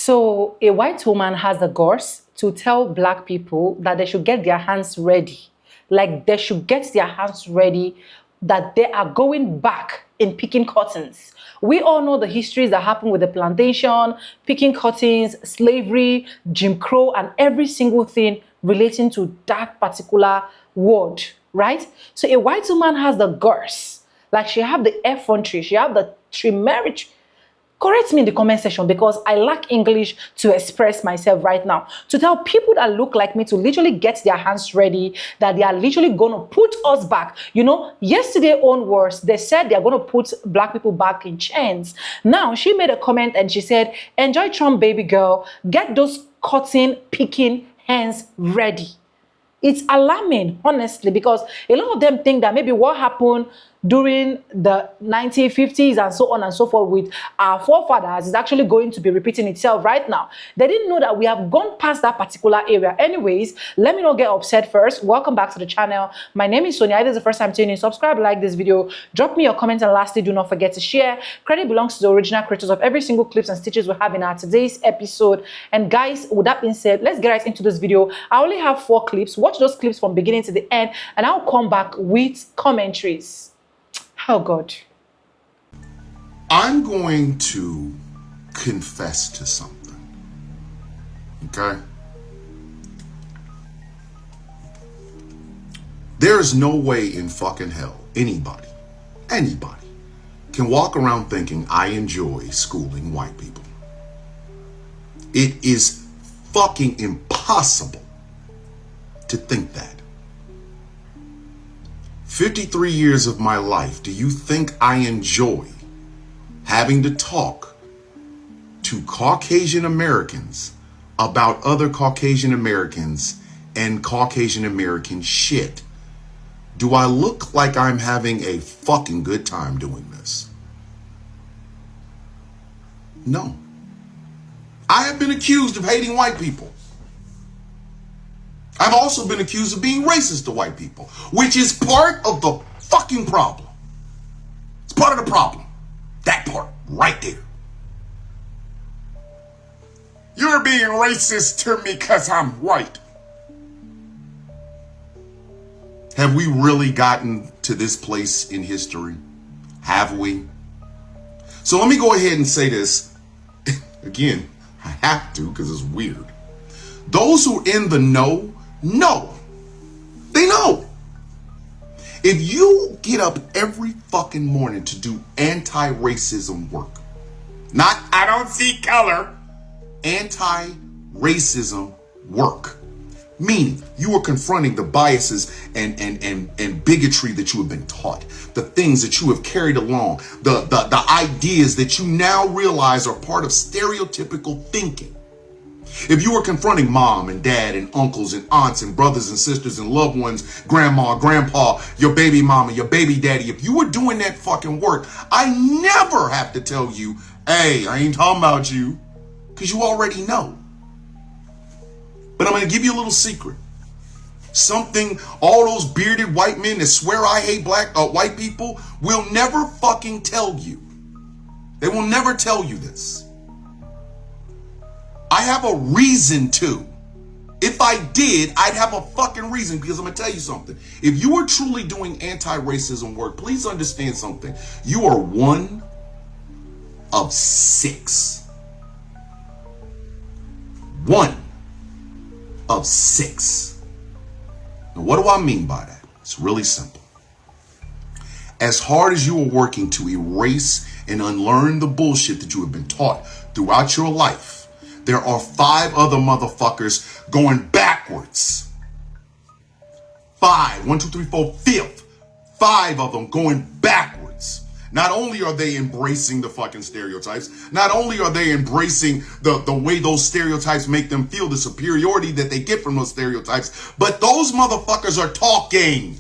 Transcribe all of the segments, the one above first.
So a white woman has the guts to tell black people that they should get their hands ready. Like they should get their hands ready, that they are going back in picking cottons. We all know the histories that happened with the plantation, picking cottons, slavery, Jim Crow, and every single thing relating to that particular word, right? So a white woman has the guts, like she have the effrontery, she have the trimerit. Correct me in the comment section because I lack English to express myself right now. To tell people that look like me to literally get their hands ready, that they are literally going to put us back. You know, yesterday onwards, they said they are going to put black people back in chains. Now, she made a comment and she said, enjoy Trump, baby girl. Get those cotton picking hands ready. It's alarming, honestly, because a lot of them think that maybe what happened during the 1950s and so on and so forth with our forefathers is actually going to be repeating itself right now. They didn't know that we have gone past that particular area. Anyways, let me not get upset first. Welcome back to the channel. My name is Sonia. If this is the first time tuning in, subscribe, like this video, drop me your comments, and lastly, do not forget to share. Credit belongs to the original creators of every single clips and stitches we have in our today's episode. And guys, with that being said, let's get right into this video. I only have 4 clips. Watch those clips from beginning to the end, and I'll come back with commentaries. Oh God. I'm going to confess to something. Okay? There is no way in fucking hell anybody can walk around thinking I enjoy schooling white people. It is fucking impossible to think that. 53 years of my life, do you think I enjoy having to talk to Caucasian Americans about other Caucasian Americans and Caucasian American shit? Do I look like I'm having a fucking good time doing this? No. I have been accused of hating white people. I've also been accused of being racist to white people, which is part of the fucking problem. It's part of the problem. That part right there. You're being racist to me because I'm white. Have we really gotten to this place in history? Have we? So let me go ahead and say this. Again, I have to because it's weird. Those who are in the know, they know. If you get up every fucking morning to do anti-racism work, not I don't see color, anti-racism work, meaning you are confronting the biases and bigotry that you have been taught, the things that you have carried along, the ideas that you now realize are part of stereotypical thinking. If you were confronting mom and dad and uncles and aunts and brothers and sisters and loved ones, grandma, grandpa, your baby mama, your baby daddy, if you were doing that fucking work, I never have to tell you, hey, I ain't talking about you, because you already know. But I'm going to give you a little secret. Something all those bearded white men that swear I hate white people will never fucking tell you. They will never tell you this. I have a reason to. If I did, I'd have a fucking reason, because I'm going to tell you something. If you are truly doing anti-racism work, please understand something. You are one of 6. One of 6. Now, what do I mean by that? It's really simple. As hard as you are working to erase and unlearn the bullshit that you have been taught throughout your life, there are 5 other motherfuckers going backwards. 5, 1, 2, 3, 4, 5th. 5 of them going backwards. Not only are they embracing the fucking stereotypes, not only are they embracing the way those stereotypes make them feel, the superiority that they get from those stereotypes, but those motherfuckers are talking.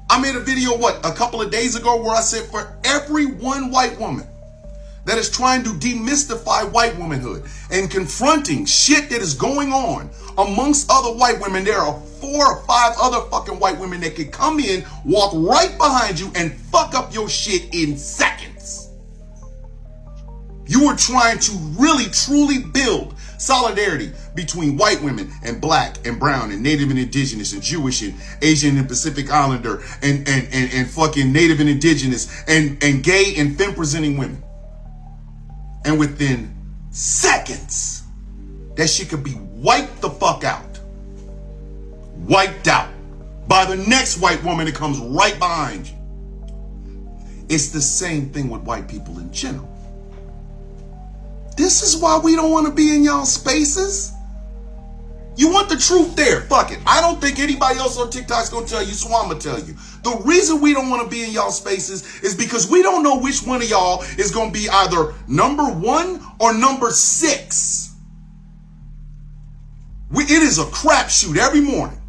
I made a video, a couple of days ago where I said for every one white woman that is trying to demystify white womanhood and confronting shit that is going on amongst other white women, there are 4 or 5 other fucking white women that could come in, walk right behind you, and fuck up your shit in seconds. You are trying to really, truly build solidarity between white women and black and brown and native and indigenous and Jewish and Asian and Pacific Islander and fucking native and indigenous and gay and femme presenting women. And within seconds, that shit could be wiped the fuck out. Wiped out by the next white woman that comes right behind you. It's the same thing with white people in general. This is why we don't want to be in y'all spaces. You want the truth there, fuck it. I don't think anybody else on TikTok's gonna tell you, so I'm gonna tell you. The reason we don't want to be in y'all spaces is because we don't know which one of y'all is gonna be either number 1 or number 6. It is a crapshoot every morning.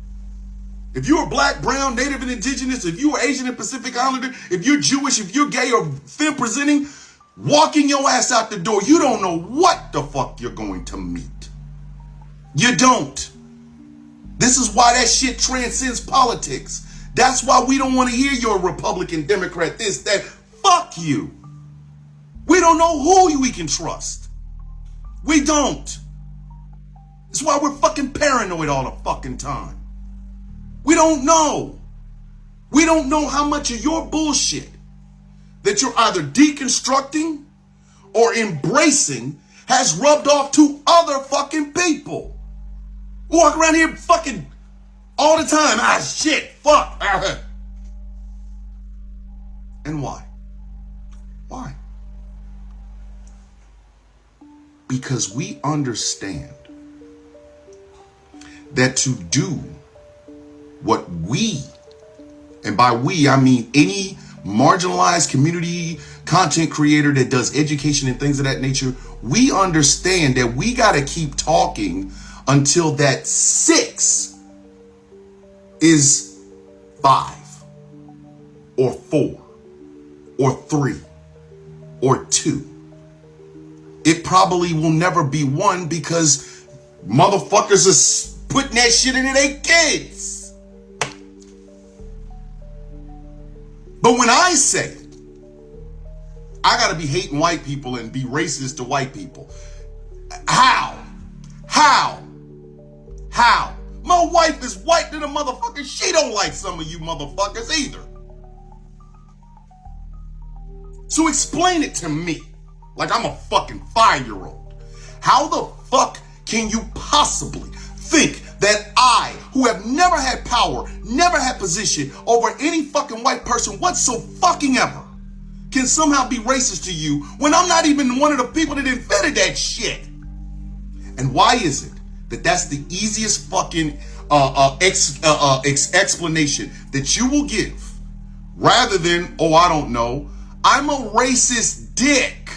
If you're black, brown, native and indigenous, if you're Asian and Pacific Islander, if you're Jewish, if you're gay or femme presenting, walking your ass out the door, you don't know what the fuck you're going to meet. You don't. This is why that shit transcends politics. That's why we don't want to hear you're a Republican, Democrat, this, that. Fuck you. We don't know who we can trust. We don't. That's why we're fucking paranoid all the fucking time. We don't know. We don't know how much of your bullshit that you're either deconstructing or embracing has rubbed off to other fucking people. Walk around here fucking all the time. Shit, fuck. And why? Why? Because we understand that to do what we, and by we, I mean any marginalized community content creator that does education and things of that nature, we understand that we got to keep talking until that 6 is 5 or 4 or 3 or 2. It probably will never be 1 because motherfuckers are putting that shit into their kids. But when I say I gotta be hating white people and be racist to white people, how? My wife is white than a motherfucker. She don't like some of you motherfuckers either. So explain it to me like I'm a fucking 5-year-old. How the fuck can you possibly think that I, who have never had power, never had position over any fucking white person whatsoever fucking ever, can somehow be racist to you when I'm not even one of the people that invented that shit? And why is it that that's the easiest fucking explanation that you will give rather than, oh, I don't know, I'm a racist dick?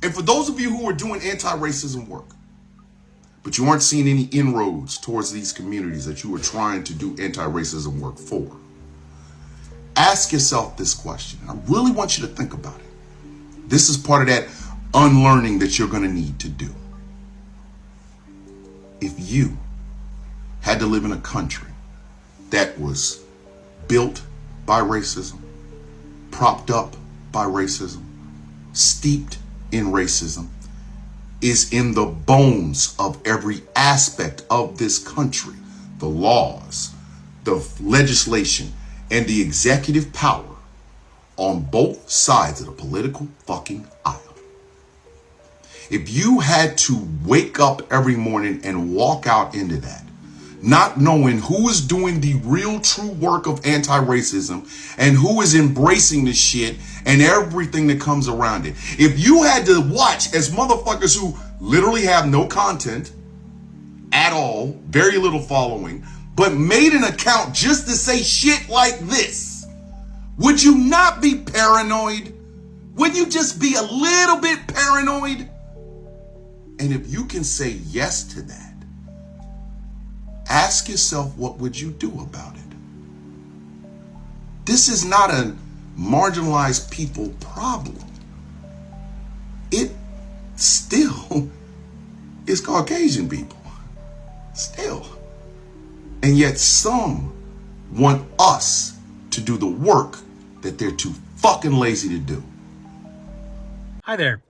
And for those of you who are doing anti-racism work, but you aren't seeing any inroads towards these communities that you are trying to do anti-racism work for, ask yourself this question. I really want you to think about it. This is part of that unlearning that you're going to need to do. If you had to live in a country that was built by racism, propped up by racism, steeped in racism, is in the bones of every aspect of this country, the laws, the legislation, and the executive power on both sides of the political fucking aisle. If you had to wake up every morning and walk out into that, not knowing who is doing the real true work of anti-racism and who is embracing the shit and everything that comes around it, if you had to watch as motherfuckers who literally have no content at all, very little following, but made an account just to say shit like this, would you not be paranoid? Would you just be a little bit paranoid? And if you can say yes to that, ask yourself, what would you do about it? This is not a marginalized people problem. It still is Caucasian people. Still. And yet some want us to do the work that they're too fucking lazy to do. Hi there.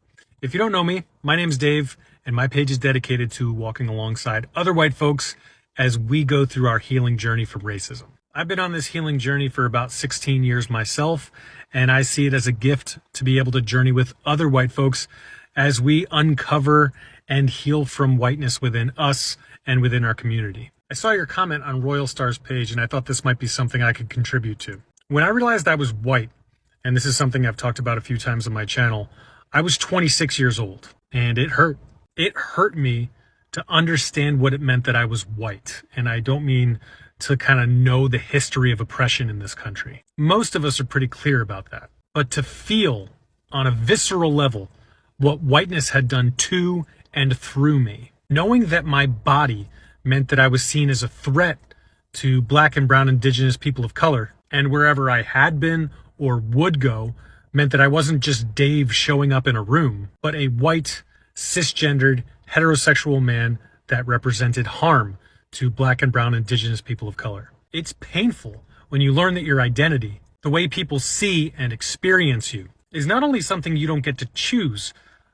If you don't know me, my name's Dave, and my page is dedicated to walking alongside other white folks as we go through our healing journey from racism. I've been on this healing journey for about 16 years myself, and I see it as a gift to be able to journey with other white folks as we uncover and heal from whiteness within us and within our community. I saw your comment on Royal Star's page, and I thought this might be something I could contribute to. When I realized I was white, and this is something I've talked about a few times on my channel, I was 26 years old, and it hurt. It hurt me to understand what it meant that I was white, and I don't mean to kind of know the history of oppression in this country. Most of us are pretty clear about that. But to feel on a visceral level what whiteness had done to and through me, knowing that my body meant that I was seen as a threat to Black and brown indigenous people of color, and wherever I had been or would go meant that I wasn't just Dave showing up in a room, but a white, cisgendered, heterosexual man that represented harm to Black and brown indigenous people of color. It's painful when you learn that your identity, the way people see and experience you, is not only something you don't get to choose,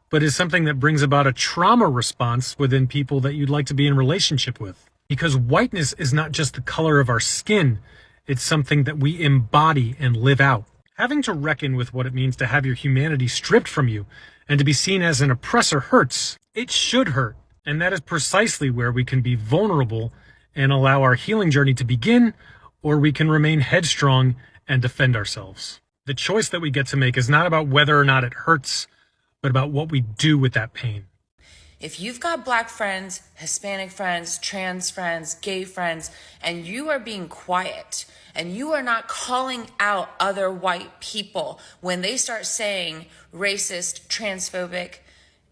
but is something that brings about a trauma response within people that you'd like to be in relationship with. Because whiteness is not just the color of our skin, it's something that we embody and live out. Having to reckon with what it means to have your humanity stripped from you and to be seen as an oppressor hurts. It should hurt. And that is precisely where we can be vulnerable and allow our healing journey to begin, or we can remain headstrong and defend ourselves. The choice that we get to make is not about whether or not it hurts, but about what we do with that pain. If you've got Black friends, Hispanic friends, trans friends, gay friends, and you are being quiet and you are not calling out other white people when they start saying racist, transphobic,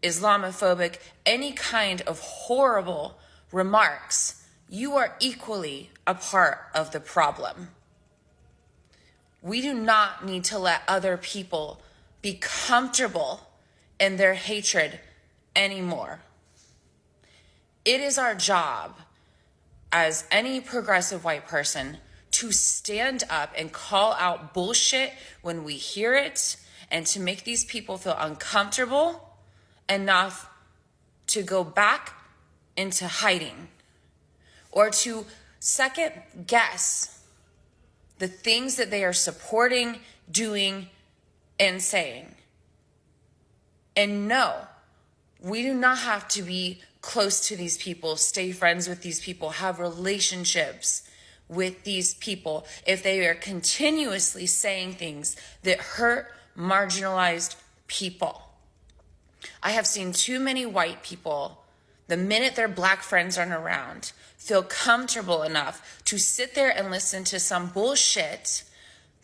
Islamophobic, any kind of horrible remarks, you are equally a part of the problem. We do not need to let other people be comfortable in their hatred anymore. It is our job as any progressive white person to stand up and call out bullshit when we hear it, and to make these people feel uncomfortable enough to go back into hiding or to second guess the things that they are supporting, doing, and saying. And no, we do not have to be close to these people, stay friends with these people, have relationships with these people if they are continuously saying things that hurt marginalized people. I have seen too many white people, the minute their Black friends aren't around, feel comfortable enough to sit there and listen to some bullshit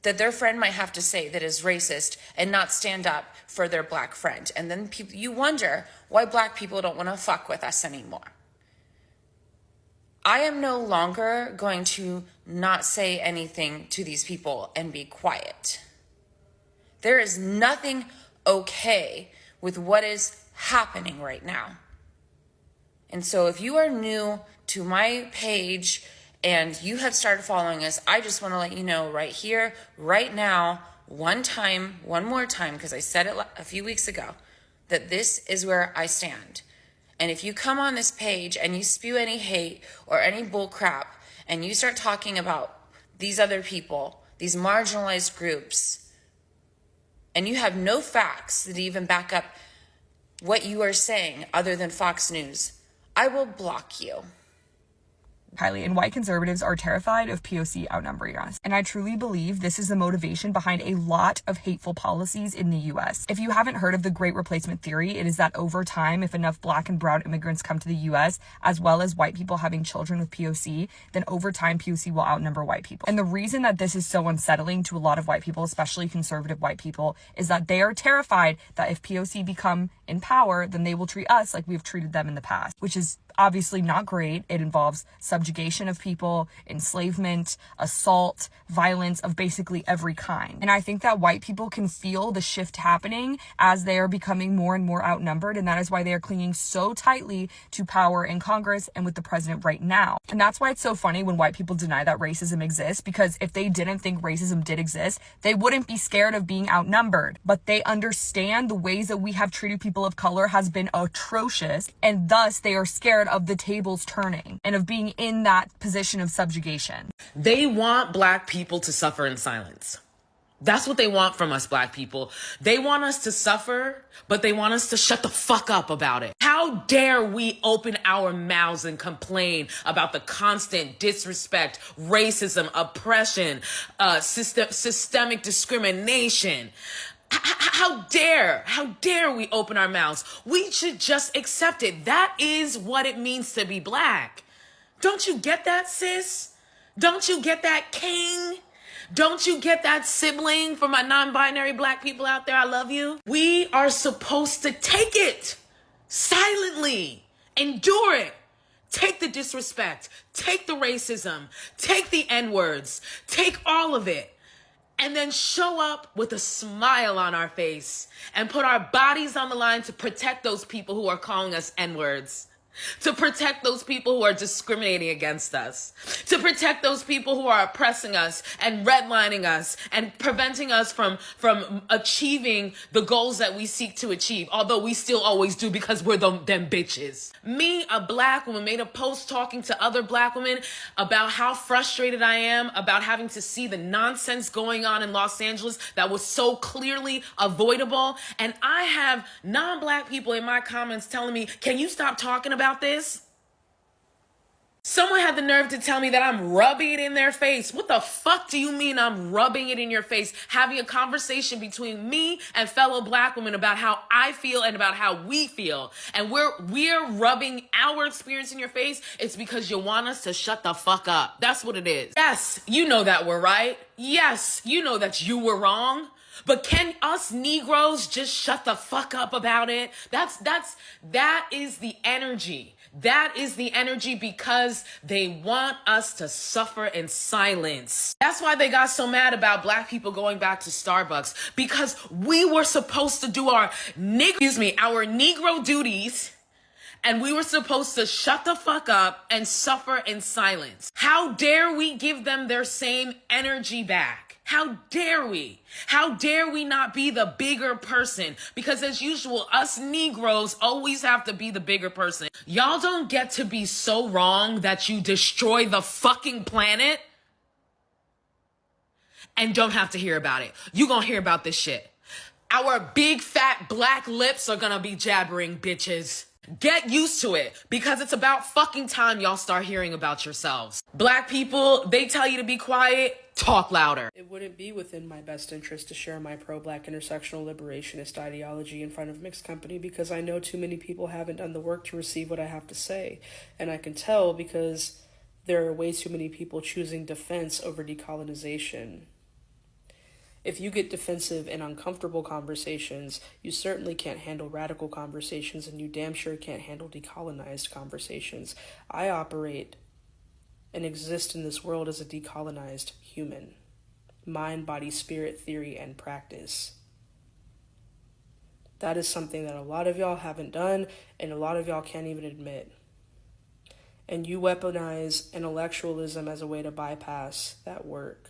that their friend might have to say that is racist and not stand up for their Black friend. And then you wonder why Black people don't want to fuck with us anymore. I am no longer going to not say anything to these people and be quiet. There is nothing okay with what is happening right now. And so if you are new to my page and you have started following us, I just want to let you know right here, right now, one more time, because I said it a few weeks ago, that this is where I stand. And if you come on this page and you spew any hate or any bull crap and you start talking about these other people, these marginalized groups, and you have no facts that even back up what you are saying other than Fox News, I will block you. Kylie, and white conservatives are terrified of POC outnumbering us. And I truly believe this is the motivation behind a lot of hateful policies in the US. If you haven't heard of the Great Replacement Theory, it is that over time, if enough Black and brown immigrants come to the US, as well as white people having children with POC, then over time, POC will outnumber white people. And the reason that this is so unsettling to a lot of white people, especially conservative white people, is that they are terrified that if POC become in power, then they will treat us like we've treated them in the past, which is obviously not great. It involves subjugation of people, enslavement, assault, violence of basically every kind. And I think that white people can feel the shift happening as they are becoming more and more outnumbered. And that is why they are clinging so tightly to power in Congress and with the president right now. And that's why it's so funny when white people deny that racism exists, because if they didn't think racism did exist, they wouldn't be scared of being outnumbered. But they understand the ways that we have treated people of color has been atrocious, and thus they are scared of the tables turning and of being in that position of subjugation. They want Black people to suffer in silence. That's what they want from us, Black people. They want us to suffer, but they want us to shut the fuck up about it. How dare we open our mouths and complain about the constant disrespect, racism, oppression, systemic discrimination? How dare we open our mouths? We should just accept it. That is what it means to be Black. Don't you get that, sis? Don't you get that, king? Don't you get that, sibling? For my non-binary Black people out there, I love you. We are supposed to take it silently, endure it. Take the disrespect, take the racism, take the N-words, take all of it, and then show up with a smile on our face and put our bodies on the line to protect those people who are calling us N-words. To protect those people who are discriminating against us, to protect those people who are oppressing us and redlining us and preventing us from achieving the goals that we seek to achieve, although we still always do because we're them bitches. Me, a Black woman, made a post talking to other Black women about how frustrated I am about having to see the nonsense going on in Los Angeles that was so clearly avoidable. And I have non-Black people in my comments telling me, can you stop talking about this? Someone had the nerve to tell me that I'm rubbing it in their face. What the fuck do you mean I'm rubbing it in your face? Having a conversation between me and fellow Black women about how I feel and about how we feel. And we're rubbing our experience in your face. It's because you want us to shut the fuck up. That's what it is. Yes, you know that we're right. Yes, you know that you were wrong. But can us Negroes just shut the fuck up about it? That is the energy. That is the energy because they want us to suffer in silence. That's why they got so mad about Black people going back to Starbucks, because we were supposed to do our Negro duties, and we were supposed to shut the fuck up and suffer in silence. How dare we give them their same energy back? How dare we? How dare we not be the bigger person? Because as usual, us Negroes always have to be the bigger person. Y'all don't get to be so wrong that you destroy the fucking planet and don't have to hear about it. You gonna hear about this shit. Our big fat Black lips are gonna be jabbering, bitches. Get used to it, because it's about fucking time y'all start hearing about yourselves. Black people, they tell you to be quiet, talk louder. It wouldn't be within my best interest to share my pro-Black intersectional liberationist ideology in front of mixed company, because I know too many people haven't done the work to receive what I have to say. And I can tell because there are way too many people choosing defense over decolonization. If you get defensive in uncomfortable conversations, you certainly can't handle radical conversations, and you damn sure can't handle decolonized conversations. I operate and exist in this world as a decolonized human. Mind, body, spirit, theory, and practice. That is something that a lot of y'all haven't done, and a lot of y'all can't even admit. And you weaponize intellectualism as a way to bypass that work.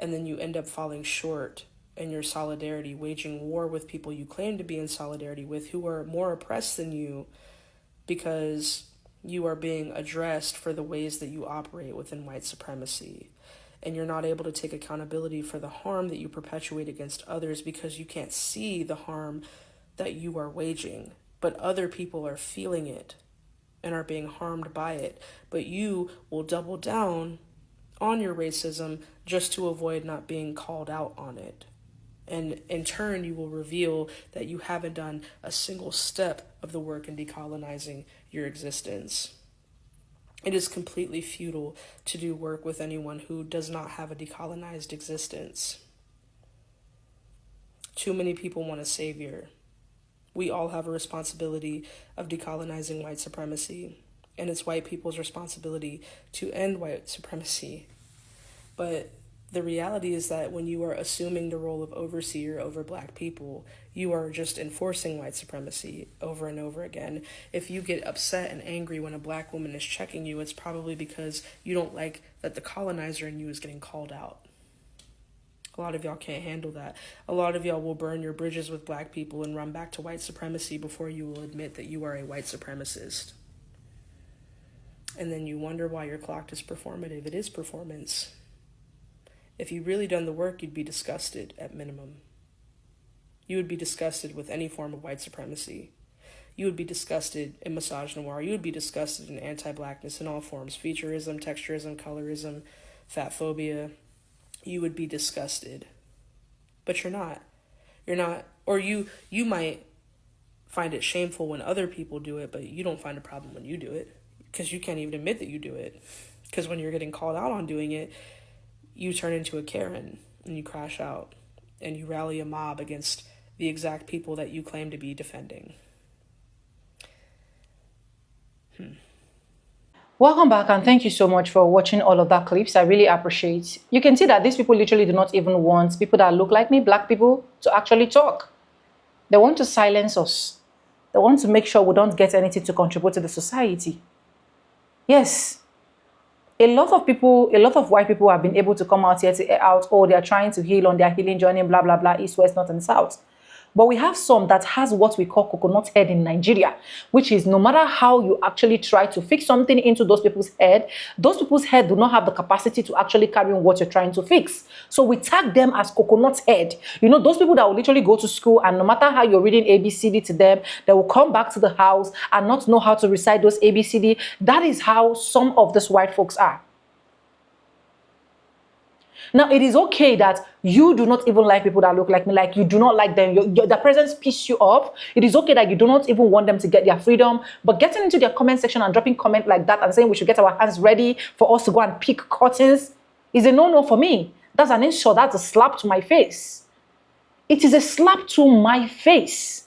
And then you end up falling short in your solidarity, waging war with people you claim to be in solidarity with, who are more oppressed than you, because you are being addressed for the ways that you operate within white supremacy. And you're not able to take accountability for the harm that you perpetuate against others, because you can't see the harm that you are waging. But other people are feeling it and are being harmed by it. But you will double down on your racism just to avoid not being called out on it. And in turn, you will reveal that you haven't done a single step of the work in decolonizing your existence. It is completely futile to do work with anyone who does not have a decolonized existence. Too many people want a savior. We all have a responsibility of decolonizing white supremacy. and it's white people's responsibility to end white supremacy. But the reality is that when you are assuming the role of overseer over black people, you are just enforcing white supremacy over and over again. If you get upset and angry when a black woman is checking you, it's probably because you don't like that the colonizer in you is getting called out. A lot of y'all can't handle that. A lot of y'all will burn your bridges with black people and run back to white supremacy before you will admit that you are a white supremacist. And then you wonder why your clock is performative. It is performance. If you really done the work, you'd be disgusted at minimum. You would be disgusted with any form of white supremacy. You would be disgusted in misogynoir. You would be disgusted in anti-blackness in all forms. Featureism, texturism, colorism, fat phobia. You would be disgusted. But you're not. You're not. Or you might find it shameful when other people do it, but you don't find a problem when you do it. Because you can't even admit that you do it. Because when you're getting called out on doing it, you turn into a Karen and you crash out and you rally a mob against the exact people that you claim to be defending. Welcome back, and thank you so much for watching all of that clips. I really appreciate. You can see that these people literally do not even want people that look like me, black people, to actually talk. They want to silence us. They want to make sure we don't get anything to contribute to the society. Yes. A lot of white people have been able to come out here to air out, oh, they're trying to heal on their healing journey, blah, blah, blah, east, west, north, and south. But we have some that has what we call coconut head in Nigeria, which is no matter how you actually try to fix something into those people's head do not have the capacity to actually carry on what you're trying to fix. So we tag them as coconut head. You know, those people that will literally go to school and no matter how you're reading ABCD to them, they will come back to the house and not know how to recite those ABCD. That is how some of these white folks are. Now, it is okay that you do not even like people that look like me, like you do not like them, their presence pisses you off. It is okay that you do not even want them to get their freedom, but getting into their comment section and dropping comment like that and saying we should get our hands ready for us to go and pick curtains is a no-no for me. That's an insult. That's a slap to my face. It is a slap to my face.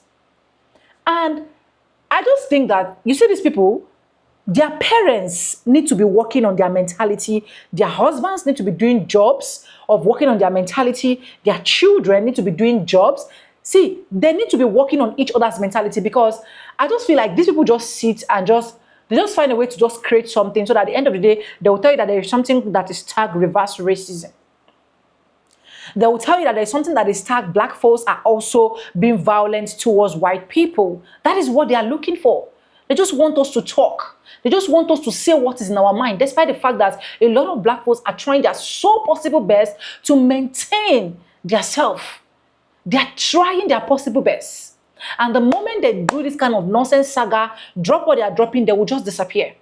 And I just think that, you see these people, their parents need to be working on their mentality. Their husbands need to be doing jobs of working on their mentality. Their children need to be doing jobs. See, they need to be working on each other's mentality, because I just feel like these people just sit and they just find a way to just create something so that at the end of the day, they will tell you that there is something that is tagged reverse racism. They will tell you that there is something that is tagged black folks are also being violent towards white people. That is what they are looking for. They just want us to talk. They just want us to say what is in our mind, despite the fact that a lot of black folks are trying their so possible best to maintain their self. They are trying their possible best. And the moment they do this kind of nonsense saga, drop what they are dropping, they will just disappear.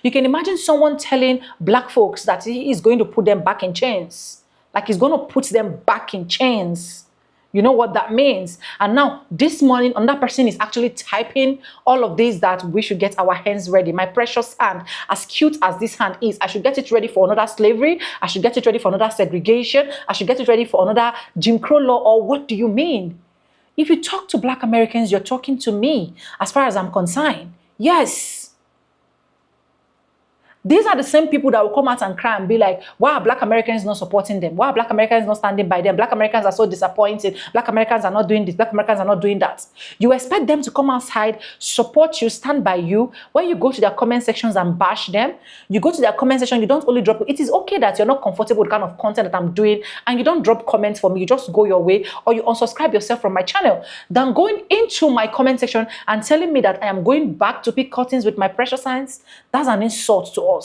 You can imagine someone telling black folks that he is going to put them back in chains. Like he's going to put them back in chains. You know what that means. And now, this morning, another person is actually typing all of this that we should get our hands ready. My precious hand, as cute as this hand is, I should get it ready for another slavery. I should get it ready for another segregation. I should get it ready for another Jim Crow law. Or what do you mean? If you talk to black Americans, you're talking to me, as far as I'm concerned. Yes. These are the same people that will come out and cry and be like, why are black Americans not supporting them? Why are black Americans not standing by them? Black Americans are so disappointed. Black Americans are not doing this. Black Americans are not doing that. You expect them to come outside, support you, stand by you. When you go to their comment sections and bash them, you go to their comment section, you don't only drop. It is okay that you're not comfortable with the kind of content that I'm doing and you don't drop comments for me. You just go your way or you unsubscribe yourself from my channel. Than going into my comment section and telling me that I am going back to pick curtains with my precious hands, that's an insult to us.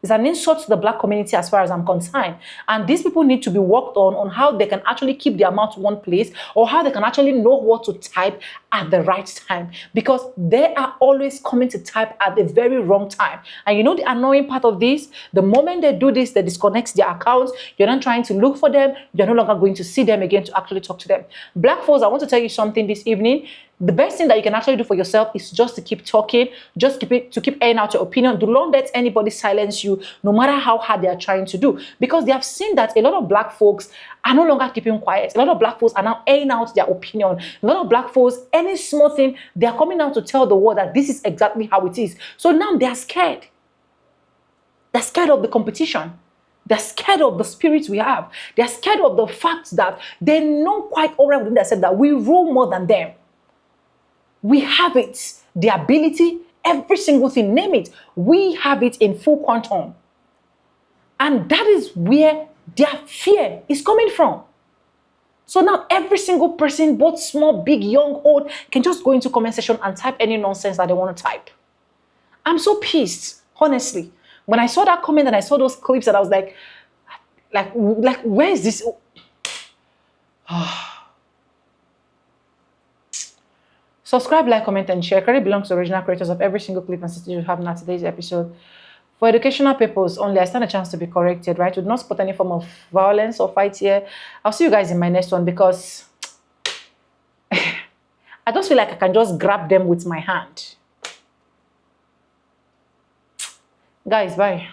It's an insult to the black community as far as I'm concerned. And these people need to be worked on how they can actually keep their mouth one place or how they can actually know what to type at the right time. Because they are always coming to type at the very wrong time. And you know the annoying part of this? The moment they do this, they disconnect their accounts. You're not trying to look for them. You're no longer going to see them again to actually talk to them. Black folks, I want to tell you something this evening. The best thing that you can actually do for yourself is just to keep talking, just keep airing out your opinion. Do not let anybody silence you, no matter how hard they are trying to do. Because they have seen that a lot of black folks are no longer keeping quiet. A lot of black folks are now airing out their opinion. A lot of black folks, any small thing, they are coming out to tell the world that this is exactly how it is. So now they are scared. They're scared of the competition. They're scared of the spirit we have. They're scared of the fact that they know quite all right within themselves that we rule more than them. We have it, the ability, every single thing, name it. We have it in full quantum. And that is where their fear is coming from. So now every single person, both small, big, young, old, can just go into comment section and type any nonsense that they want to type. I'm so pissed, honestly. When I saw that comment and I saw those clips, and I was like, where is this? Subscribe, like, comment, and share. Credit belongs to original creators of every single clip and sentence you have in today's episode. For educational purposes only, I stand a chance to be corrected, right? We do not support any form of violence or fight here. I'll see you guys in my next one because I just feel like I can just grab them with my hand. Guys, bye.